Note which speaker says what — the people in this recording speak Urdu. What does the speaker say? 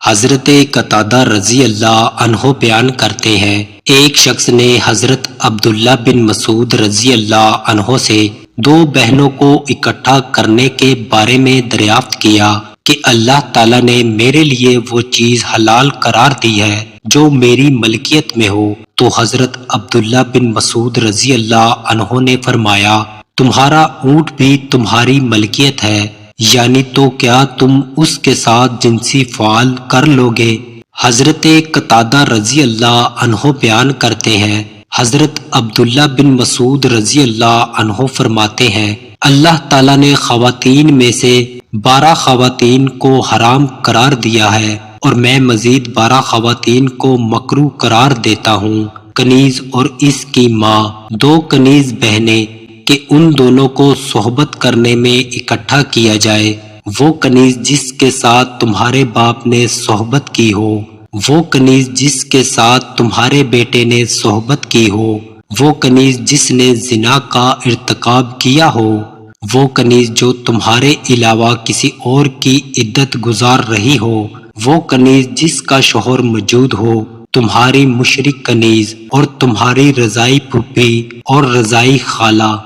Speaker 1: حضرت قتادہ رضی اللہ عنہ بیان کرتے ہیں، ایک شخص نے حضرت عبداللہ بن مسعود رضی اللہ عنہ سے دو بہنوں کو اکٹھا کرنے کے بارے میں دریافت کیا کہ اللہ تعالیٰ نے میرے لیے وہ چیز حلال قرار دی ہے جو میری ملکیت میں ہو، تو حضرت عبداللہ بن مسعود رضی اللہ عنہ نے فرمایا، تمہارا اونٹ بھی تمہاری ملکیت ہے، یعنی تو کیا تم اس کے ساتھ جنسی فعال کر لوگے؟ حضرت قتادہ رضی اللہ عنہ بیان کرتے ہیں، حضرت عبداللہ بن مسعود رضی اللہ عنہ فرماتے ہیں، اللہ تعالیٰ نے خواتین میں سے 12 خواتین کو حرام قرار دیا ہے اور میں مزید 12 خواتین کو مکروہ قرار دیتا ہوں۔ کنیز اور اس کی ماں، 2 کنیز بہنیں، کہ ان دونوں کو صحبت کرنے میں اکٹھا کیا جائے، وہ کنیز جس کے ساتھ تمہارے باپ نے صحبت کی ہو، وہ کنیز جس کے ساتھ تمہارے بیٹے نے صحبت کی ہو، وہ کنیز جس نے زنا کا ارتکاب کیا ہو، وہ کنیز جو تمہارے علاوہ کسی اور کی عدت گزار رہی ہو، وہ کنیز جس کا شوہر موجود ہو، تمہاری مشرک کنیز اور تمہاری رضائی پھوپھی اور رضائی خالہ